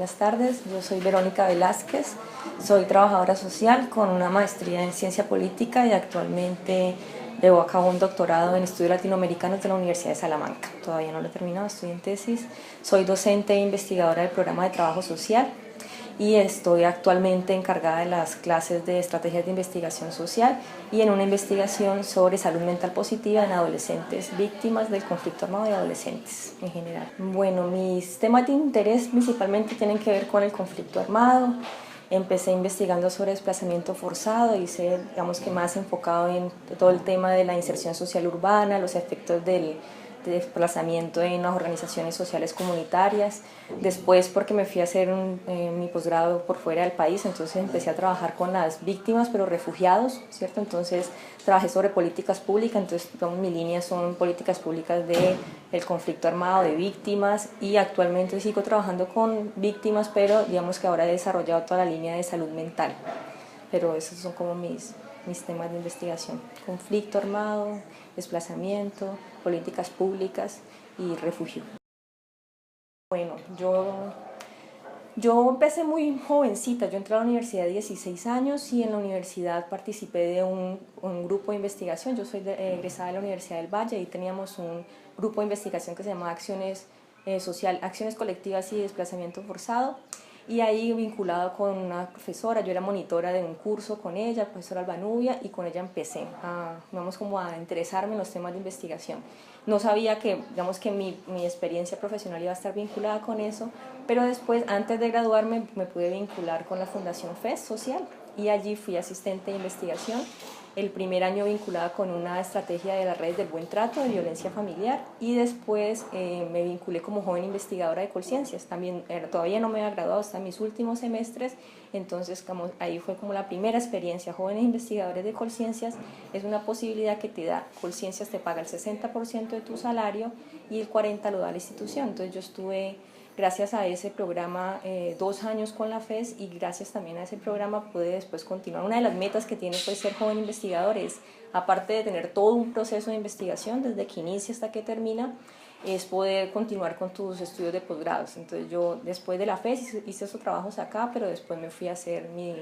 buenas tardes. Yo soy Verónica Velázquez, soy trabajadora social con una maestría en ciencia política y actualmente llevo a cabo un doctorado en estudios latinoamericanos de la Universidad de Salamanca. Todavía no lo he terminado, estoy en tesis. Soy docente e investigadora del programa de trabajo social y estoy actualmente encargada de las clases de estrategias de investigación social y en una investigación sobre salud mental positiva en adolescentes víctimas del conflicto armado y adolescentes en general. Bueno, mis temas de interés principalmente tienen que ver con el conflicto armado. Empecé investigando sobre desplazamiento forzado, hice, digamos que más enfocado en todo el tema de la inserción social urbana, los efectos del desplazamiento en las organizaciones sociales comunitarias. Después, porque me fui a hacer mi posgrado por fuera del país, entonces empecé a trabajar con las víctimas, pero refugiados, ¿cierto? Entonces trabajé sobre políticas públicas, entonces mi línea son políticas públicas del conflicto armado, de víctimas, y actualmente sigo trabajando con víctimas, pero digamos que ahora he desarrollado toda la línea de salud mental. Pero esos son como mis temas de investigación: conflicto armado, desplazamiento, políticas públicas y refugio. Bueno, yo empecé muy jovencita, yo entré a la universidad de 16 años y en la universidad participé de un grupo de investigación. Yo soy egresada de la Universidad del Valle y teníamos un grupo de investigación que se llamaba Acciones Colectivas y Desplazamiento Forzado. Y ahí vinculado con una profesora, yo era monitora de un curso con ella, profesora Albanubia, y con ella empecé a interesarme en los temas de investigación. No sabía que, digamos, que mi experiencia profesional iba a estar vinculada con eso, pero después, antes de graduarme, me pude vincular con la Fundación FES Social y allí fui asistente de investigación. El primer año vinculada con una estrategia de las redes del buen trato, de violencia familiar, y después me vinculé como joven investigadora de Colciencias. También todavía no me había graduado hasta mis últimos semestres, entonces ahí fue como la primera experiencia. Jóvenes investigadores de Colciencias es una posibilidad que te da. Colciencias te paga el 60% de tu salario y el 40% lo da la institución. Entonces yo estuve, gracias a ese programa, 2 años con la FES, y gracias también a ese programa pude después continuar. Una de las metas que tiene pues ser joven investigador es, aparte de tener todo un proceso de investigación desde que inicia hasta que termina, es poder continuar con tus estudios de posgrados. Entonces yo después de la FES hice esos trabajos acá, pero después me fui a hacer mi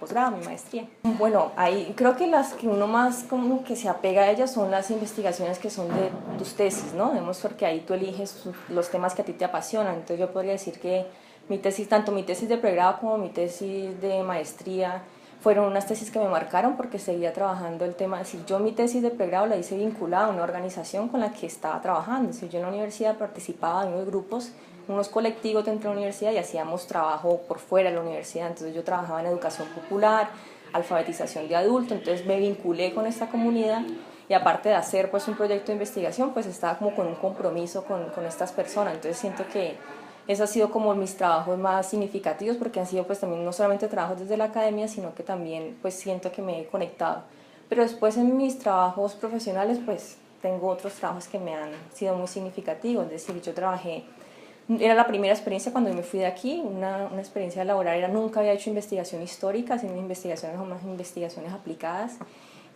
posgrado, mi maestría. Bueno, ahí creo que las que uno más como que se apega a ellas son las investigaciones que son de tus tesis, ¿no? Digamos, porque ahí tú eliges los temas que a ti te apasionan. Entonces yo podría decir que mi tesis, tanto mi tesis de pregrado como mi tesis de maestría, fueron unas tesis que me marcaron porque seguía trabajando el tema. Es decir, yo mi tesis de pregrado la hice vinculada a una organización con la que estaba trabajando. Es decir, yo en la universidad participaba en unos grupos, unos colectivos dentro de la universidad, y hacíamos trabajo por fuera de la universidad. Entonces yo trabajaba en educación popular, alfabetización de adultos, entonces me vinculé con esta comunidad, y aparte de hacer pues un proyecto de investigación, pues estaba como con un compromiso con estas personas. Entonces siento que eso ha sido como mis trabajos más significativos, porque han sido pues también no solamente trabajos desde la academia, sino que también pues siento que me he conectado. Pero después en mis trabajos profesionales pues tengo otros trabajos que me han sido muy significativos. Es decir, yo trabajé, era la primera experiencia cuando me fui de aquí, una experiencia laboral, nunca había hecho investigación histórica, sino investigaciones o más investigaciones aplicadas,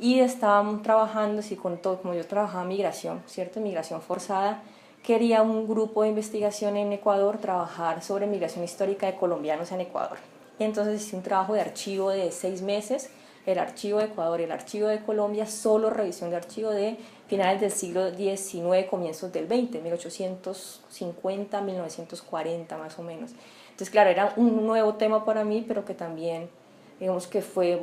y estaba trabajando así con todo, como yo trabajaba migración, ¿cierto? Migración forzada. Quería un grupo de investigación en Ecuador trabajar sobre migración histórica de colombianos en Ecuador. Y entonces hice un trabajo de archivo de 6 meses, el archivo de Ecuador y el archivo de Colombia, solo revisión de archivo de finales del siglo XIX, comienzos del XX, 1850, 1940 más o menos. Entonces, claro, era un nuevo tema para mí, pero que también, digamos que fue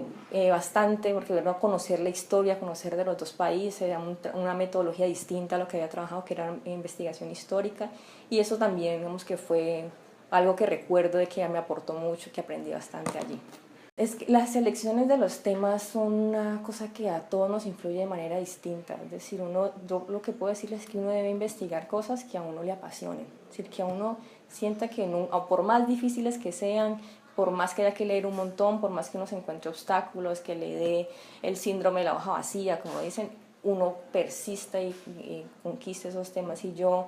bastante, porque bueno, conocer la historia, conocer de los dos países, era una metodología distinta a lo que había trabajado, que era investigación histórica, y eso también, digamos que fue algo que recuerdo de que me aportó mucho, que aprendí bastante allí. Es que las selecciones de los temas son una cosa que a todos nos influye de manera distinta. Es decir, yo lo que puedo decirles es que uno debe investigar cosas que a uno le apasionen. Es decir, que a uno sienta que por más difíciles que sean, por más que haya que leer un montón, por más que uno se encuentre obstáculos, que le dé el síndrome de la hoja vacía, como dicen, uno persista y conquista esos temas. Y yo,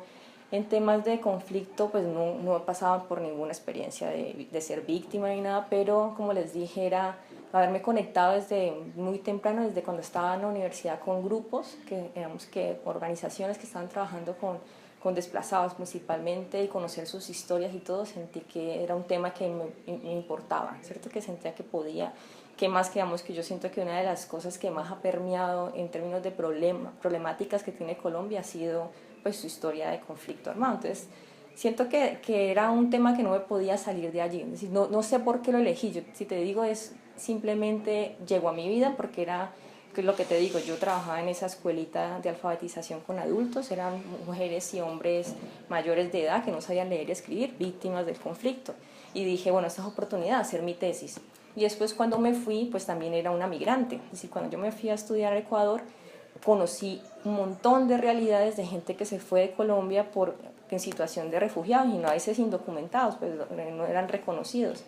en temas de conflicto, pues no he pasado por ninguna experiencia de ser víctima ni nada, pero como les dije, era haberme conectado desde muy temprano, desde cuando estaba en la universidad, con grupos, digamos que organizaciones que estaban trabajando con con desplazados principalmente, y conocer sus historias y todo, sentí que era un tema que me importaba, ¿cierto? Que sentía que podía, que más que digamos que yo siento que una de las cosas que más ha permeado en términos de problemáticas que tiene Colombia ha sido pues su historia de conflicto armado. Entonces siento que era un tema que no me podía salir de allí, es decir, no sé por qué lo elegí, yo, si te digo es simplemente llegó a mi vida porque era, que es lo que te digo, yo trabajaba en esa escuelita de alfabetización con adultos, eran mujeres y hombres mayores de edad que no sabían leer y escribir, víctimas del conflicto, y dije, bueno, esta es oportunidad de hacer mi tesis. Y después cuando me fui, pues también era una migrante, es decir, cuando yo me fui a estudiar a Ecuador, conocí un montón de realidades de gente que se fue de Colombia en situación de refugiados y no a veces indocumentados, pues no eran reconocidos.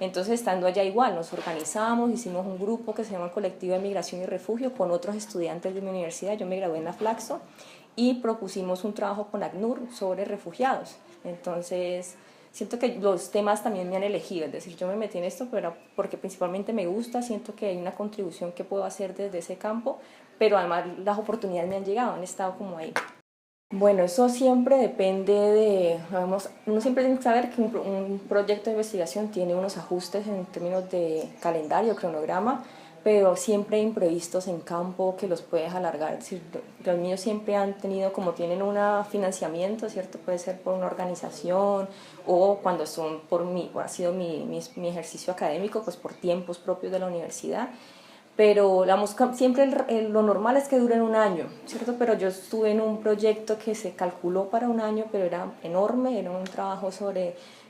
Entonces, estando allá igual, nos organizamos, hicimos un grupo que se llama Colectivo de Migración y Refugio con otros estudiantes de mi universidad, yo me gradué en la Flaxo, y propusimos un trabajo con ACNUR sobre refugiados. Entonces, siento que los temas también me han elegido, es decir, yo me metí en esto pero porque principalmente me gusta, siento que hay una contribución que puedo hacer desde ese campo, pero además las oportunidades me han llegado, han estado como ahí. Bueno, eso siempre depende de, vamos, uno siempre tiene que saber que un proyecto de investigación tiene unos ajustes en términos de calendario, cronograma, pero siempre hay imprevistos en campo que los puedes alargar. Es decir, los míos siempre han tenido, como tienen un financiamiento, ¿cierto? Puede ser por una organización o cuando son ha sido mi ejercicio académico, pues por tiempos propios de la universidad. Pero siempre lo normal es que duren un año, ¿cierto? Pero yo estuve en un proyecto que se calculó para un año, pero era enorme, era un trabajo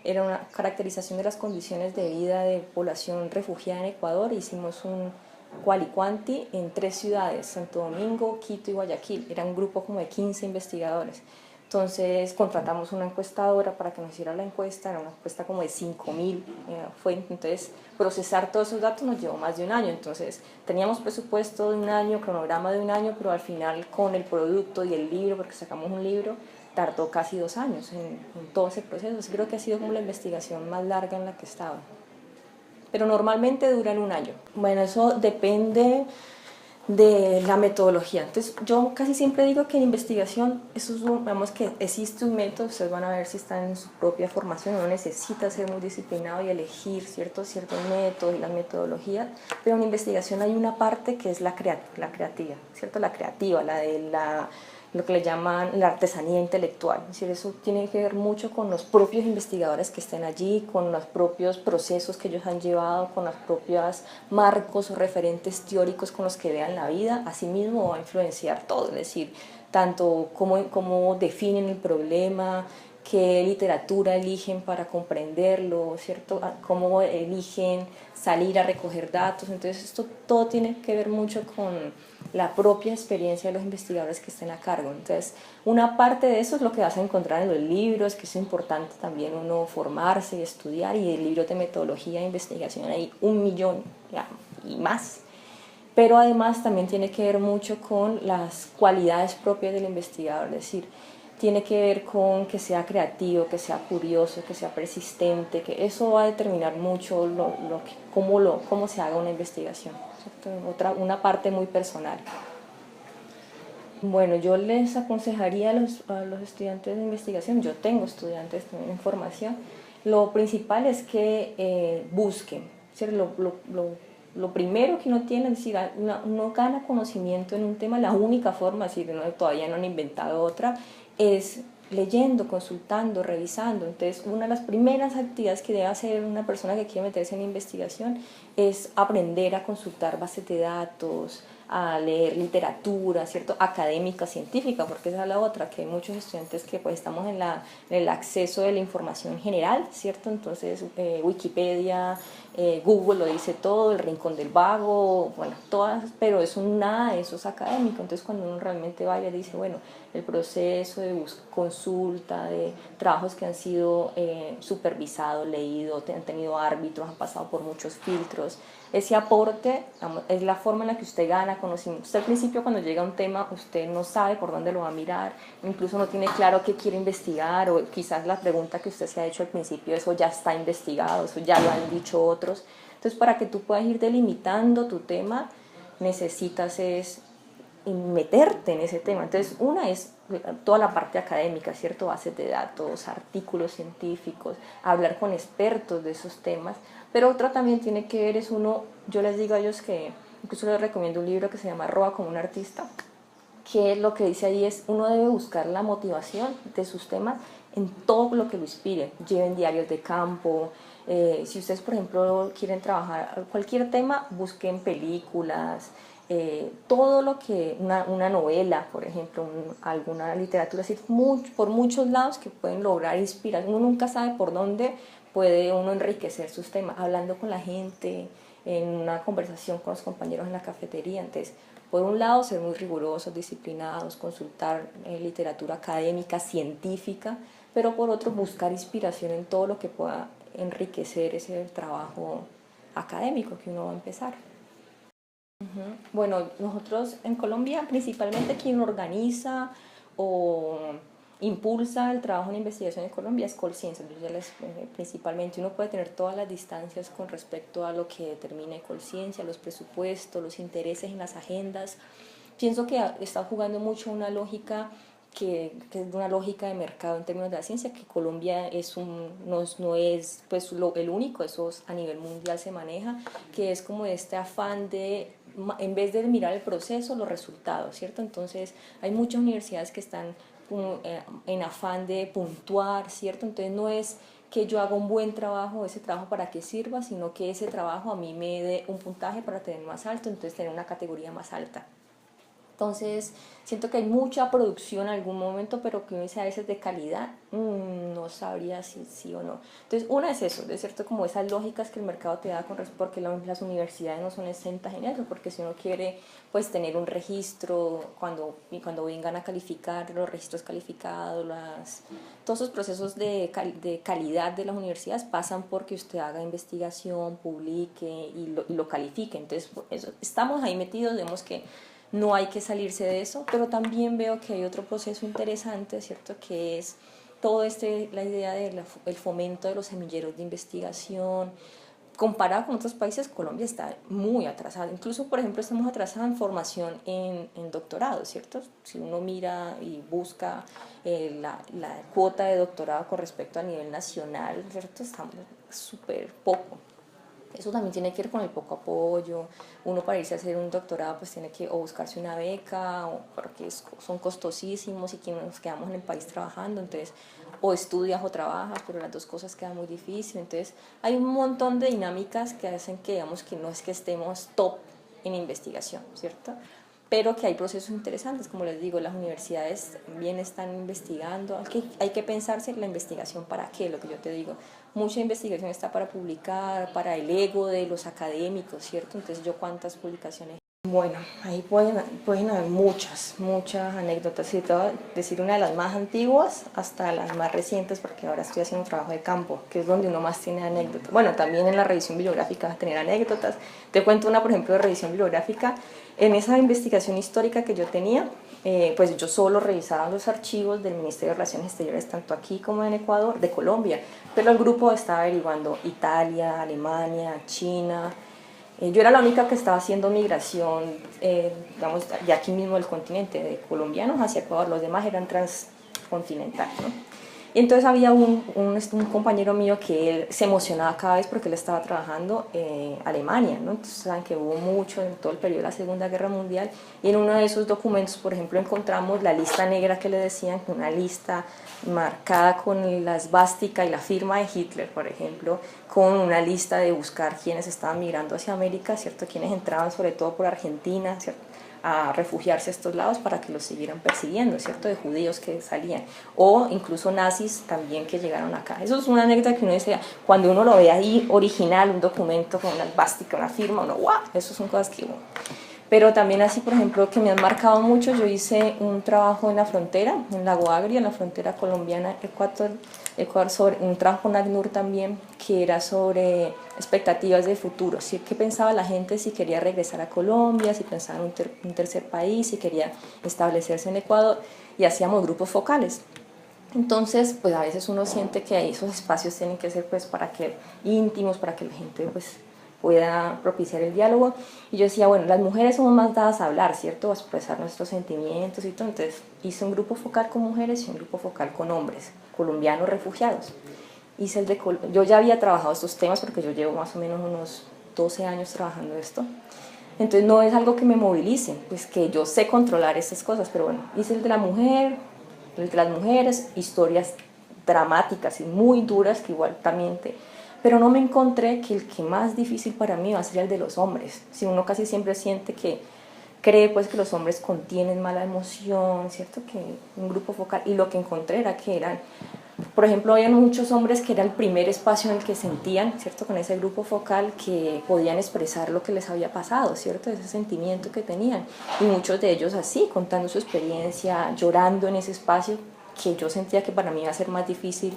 era una caracterización de las condiciones de vida de población refugiada en Ecuador. Hicimos un quali-quanti en 3 ciudades, Santo Domingo, Quito y Guayaquil. Era un grupo como de 15 investigadores. Entonces contratamos una encuestadora para que nos hiciera la encuesta, era una encuesta como de 5.000 fuentes, entonces procesar todos esos datos nos llevó más de un año, entonces teníamos presupuesto de un año, cronograma de un año, pero al final con el producto y el libro, porque sacamos un libro, tardó casi 2 años en todo ese proceso. Entonces, creo que ha sido como la investigación más larga en la que he estado, pero normalmente duran un año. Bueno, eso depende de la metodología. Entonces, yo casi siempre digo que en investigación, vemos que existe un método, ustedes van a ver si están en su propia formación, uno necesita ser muy disciplinado y elegir ciertos métodos y las metodologías, pero en investigación hay una parte que es la creativa, ¿cierto? La creativa, lo que le llaman la artesanía intelectual. Es decir, eso tiene que ver mucho con los propios investigadores que estén allí, con los propios procesos que ellos han llevado, con los propios marcos o referentes teóricos con los que vean la vida. Asimismo va a influenciar todo, es decir, tanto cómo definen el problema, qué literatura eligen para comprenderlo, ¿cierto? Cómo eligen salir a recoger datos. Entonces esto todo tiene que ver mucho con la propia experiencia de los investigadores que estén a cargo. Entonces, una parte de eso es lo que vas a encontrar en los libros, que es importante también uno formarse y estudiar, y el libro de metodología de investigación hay 1.000.000 y más. Pero además también tiene que ver mucho con las cualidades propias del investigador, es decir, tiene que ver con que sea creativo, que sea curioso, que sea persistente, que eso va a determinar mucho cómo se haga una investigación, ¿cierto? Una parte muy personal. Bueno, yo les aconsejaría a los estudiantes de investigación, yo tengo estudiantes también en formación, lo principal es que busquen, ¿cierto? Lo primero que uno tiene, es decir, uno gana conocimiento en un tema, la única forma, es decir, todavía no han inventado otra, es leyendo, consultando, revisando. Entonces, una de las primeras actividades que debe hacer una persona que quiere meterse en investigación es aprender a consultar bases de datos, a leer literatura, ¿cierto? Académica, científica, porque esa es la otra, que hay muchos estudiantes que pues estamos en el acceso de la información general, ¿cierto? Entonces, Wikipedia, Google lo dice todo, el Rincón del Vago, bueno, todas, pero nada de eso es académico. Entonces, cuando uno realmente va y dice, bueno, el proceso de consulta, de trabajos que han sido supervisados, leídos, han tenido árbitros, han pasado por muchos filtros, ese aporte es la forma en la que usted gana conocimiento. Usted al principio, cuando llega a un tema, usted no sabe por dónde lo va a mirar, incluso no tiene claro qué quiere investigar, o quizás la pregunta que usted se ha hecho al principio, eso ya está investigado, eso ya lo han dicho otros. Entonces, para que tú puedas ir delimitando tu tema, necesitas meterte en ese tema. Entonces, una es toda la parte académica, ¿cierto? Bases de datos, artículos científicos, hablar con expertos de esos temas, pero otra también tiene que ver es uno, yo les digo a ellos que, incluso les recomiendo un libro que se llama Roba como un artista, que lo que dice ahí es, uno debe buscar la motivación de sus temas en todo lo que lo inspire. Lleven diarios de campo, si ustedes por ejemplo quieren trabajar cualquier tema, busquen películas, todo lo que, una novela, por ejemplo, alguna literatura, así, por muchos lados que pueden lograr inspirar. Uno nunca sabe por dónde puede uno enriquecer sus temas, hablando con la gente, en una conversación con los compañeros en la cafetería. Entonces, por un lado, ser muy rigurosos, disciplinados, consultar literatura académica, científica, pero por otro, buscar inspiración en todo lo que pueda enriquecer ese trabajo académico que uno va a empezar. Bueno, nosotros en Colombia, principalmente quien organiza o impulsa el trabajo en investigación en Colombia es Colciencia. Principalmente uno puede tener todas las distancias con respecto a lo que determine Colciencia, los presupuestos, los intereses en las agendas. Pienso que está jugando mucho una lógica que es una lógica de mercado en términos de la ciencia, que Colombia no es pues, el único, eso a nivel mundial se maneja, que es como este afán de, en vez de mirar el proceso, los resultados, ¿cierto? Entonces hay muchas universidades que están en afán de puntuar, ¿cierto? Entonces no es que yo haga un buen trabajo, ese trabajo para que sirva, sino que ese trabajo a mí me dé un puntaje para tener más alto, entonces tener una categoría más alta. Entonces, siento que hay mucha producción en algún momento, pero que uno dice a veces de calidad, no sabría si sí o no. Entonces, una es eso, de cierto, como esas lógicas que el mercado te da, porque las universidades no son exentas en eso, porque si uno quiere pues tener un registro, cuando vengan a calificar, los registros calificados, todos esos procesos de calidad de las universidades pasan porque usted haga investigación, publique y lo califique. Entonces, eso, estamos ahí metidos, vemos que no hay que salirse de eso, pero también veo que hay otro proceso interesante, ¿cierto? Que es todo la idea del fomento de los semilleros de investigación. Comparado con otros países, Colombia está muy atrasada. Incluso, por ejemplo, estamos atrasados en formación en doctorado, ¿cierto? Si uno mira y busca la cuota de doctorado con respecto a nivel nacional, ¿cierto? Estamos súper poco. Eso también tiene que ver con el poco apoyo. Uno para irse a hacer un doctorado pues tiene que o buscarse una beca, porque son costosísimos y que nos quedamos en el país trabajando, entonces o estudias o trabajas, pero las dos cosas quedan muy difíciles. Entonces hay un montón de dinámicas que hacen que digamos que no es que estemos top en investigación, ¿cierto? Pero que hay procesos interesantes, como les digo, las universidades también están investigando, hay que pensarse en la investigación para qué, lo que yo te digo, mucha investigación está para publicar, para el ego de los académicos, ¿cierto? Entonces yo cuántas publicaciones. Bueno, ahí pueden haber muchas anécdotas, y te voy a decir una de las más antiguas hasta las más recientes, porque ahora estoy haciendo un trabajo de campo, que es donde uno más tiene anécdotas. Bueno, también en la revisión bibliográfica vas a tener anécdotas. Te cuento una, por ejemplo, de revisión bibliográfica. En esa investigación histórica que yo tenía, pues yo solo revisaba los archivos del Ministerio de Relaciones Exteriores, tanto aquí como en Ecuador, de Colombia, pero el grupo estaba averiguando Italia, Alemania, China. Yo era la única que estaba haciendo migración, digamos, de aquí mismo del continente, de colombianos hacia Ecuador, los demás eran transcontinentales, ¿no? Y entonces había un compañero mío que él se emocionaba cada vez porque él estaba trabajando en Alemania, ¿no? Entonces saben que hubo mucho en todo el periodo de la Segunda Guerra Mundial, y en uno de esos documentos, por ejemplo, encontramos la lista negra que le decían, una lista marcada con la esvástica y la firma de Hitler, por ejemplo, con una lista de buscar quienes estaban migrando hacia América, ¿cierto? Quienes entraban sobre todo por Argentina, ¿cierto? A refugiarse a estos lados para que los siguieran persiguiendo, ¿cierto? De judíos que salían, o incluso nazis también que llegaron acá. Eso es una anécdota que uno dice, cuando uno lo ve ahí original, un documento con una esvástica, una firma, uno, ¡guau! Eso son cosas que... Pero también así, por ejemplo, que me han marcado mucho, yo hice un trabajo en la frontera, en Lago Agrio, en la frontera colombiana-Ecuador, sobre un trabajo con ACNUR también, que era sobre expectativas de futuro, ¿sí? ¿Qué pensaba la gente si quería regresar a Colombia, si pensaba en un tercer país, si quería establecerse en Ecuador? Y hacíamos grupos focales. Entonces, pues a veces uno siente que esos espacios tienen que ser pues para que íntimos, para que la gente pues pueda propiciar el diálogo. Y yo decía, bueno, las mujeres somos más dadas a hablar, ¿cierto? A expresar nuestros sentimientos y todo. Entonces hice un grupo focal con mujeres y un grupo focal con hombres, colombianos refugiados. Yo ya había trabajado estos temas porque yo llevo más o menos unos 12 años trabajando esto. Entonces no es algo que me movilice, pues que yo sé controlar estas cosas, pero bueno, hice el de la mujer, el de las mujeres, historias dramáticas y muy duras que igual también pero no me encontré que el que más difícil para mí va a ser el de los hombres. Si uno casi siempre siente que cree pues que los hombres contienen mala emoción, ¿cierto? Que un grupo focal, y lo que encontré era que eran, por ejemplo, había muchos hombres que era el primer espacio en el que sentían, ¿cierto? Con ese grupo focal que podían expresar lo que les había pasado, ¿cierto? Ese sentimiento que tenían. Y muchos de ellos así, contando su experiencia, llorando en ese espacio, que yo sentía que para mí iba a ser más difícil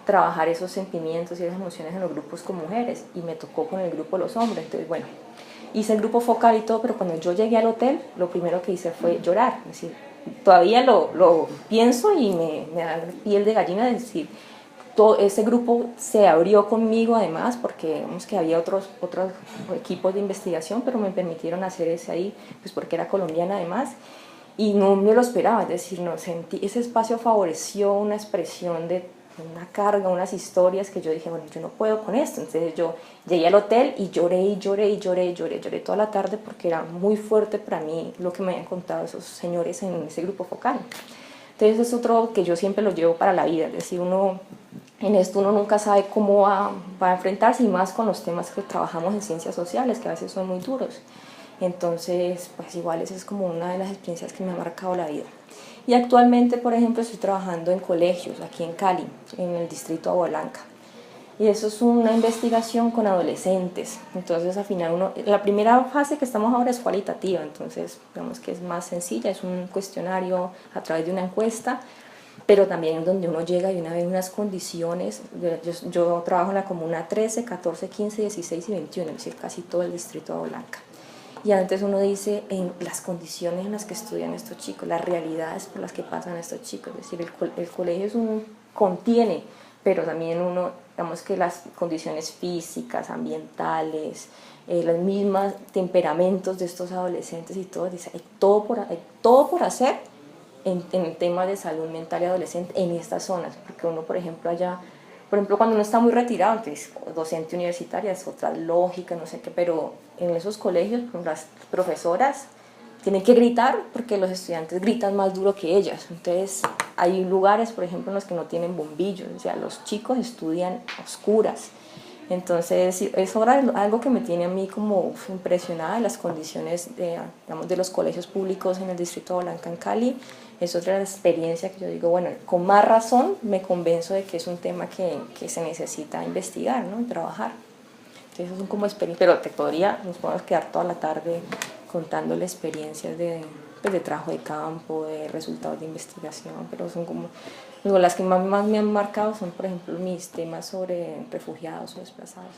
trabajar esos sentimientos y esas emociones en los grupos con mujeres. Y me tocó con el grupo de los hombres. Entonces, bueno, hice el grupo focal y todo, pero cuando yo llegué al hotel, lo primero que hice fue llorar. Es decir, todavía lo pienso y me da piel de gallina de decir, todo ese grupo se abrió conmigo además porque vemos que había otros equipos de investigación, pero me permitieron hacer ese ahí, pues porque era colombiana además, y no me lo esperaba, es decir, no sentí, ese espacio favoreció una expresión de una carga, unas historias que yo dije, bueno, yo no puedo con esto. Entonces yo llegué al hotel y lloré y lloré y lloré y lloré, lloré toda la tarde porque era muy fuerte para mí lo que me habían contado esos señores en ese grupo focal. Entonces es otro que yo siempre lo llevo para la vida, es decir, uno en esto uno nunca sabe cómo va a enfrentarse, y más con los temas que trabajamos en ciencias sociales, que a veces son muy duros. Entonces, pues igual esa es como una de las experiencias que me ha marcado la vida. Y actualmente, por ejemplo, estoy trabajando en colegios, aquí en Cali, en el distrito de Agua Blanca. Y eso es una investigación con adolescentes. Entonces, al final, la primera fase que estamos ahora es cualitativa, entonces, digamos que es más sencilla, es un cuestionario a través de una encuesta, pero también donde uno llega y una vez unas condiciones. Yo trabajo en la comuna 13, 14, 15, 16 y 21, es decir, casi todo el distrito de Agua Blanca. Y antes uno dice en las condiciones en las que estudian estos chicos, las realidades por las que pasan estos chicos. Es decir, el colegio contiene, pero también uno, digamos que las condiciones físicas, ambientales, los mismos temperamentos de estos adolescentes y todo, dice, hay todo por hacer en el tema de salud mental y adolescente en estas zonas, porque uno, por ejemplo, allá, por ejemplo, cuando uno está muy retirado, entonces docente universitaria es otra lógica, no sé qué, pero en esos colegios las profesoras tienen que gritar porque los estudiantes gritan más duro que ellas. Entonces hay lugares, por ejemplo, en los que no tienen bombillos, o sea, los chicos estudian a oscuras. Entonces eso era algo que me tiene a mí como impresionada, las condiciones digamos, de los colegios públicos en el distrito de Blanca en Cali. Es otra experiencia que yo digo, bueno, con más razón me convenzo de que es un tema que se necesita investigar, ¿no? Y trabajar. Entonces eso son como experiencias, pero nos podemos quedar toda la tarde contándole experiencias pues, de trabajo de campo, de resultados de investigación, pero son como, digo, las que más me han marcado son, por ejemplo, mis temas sobre refugiados o desplazados.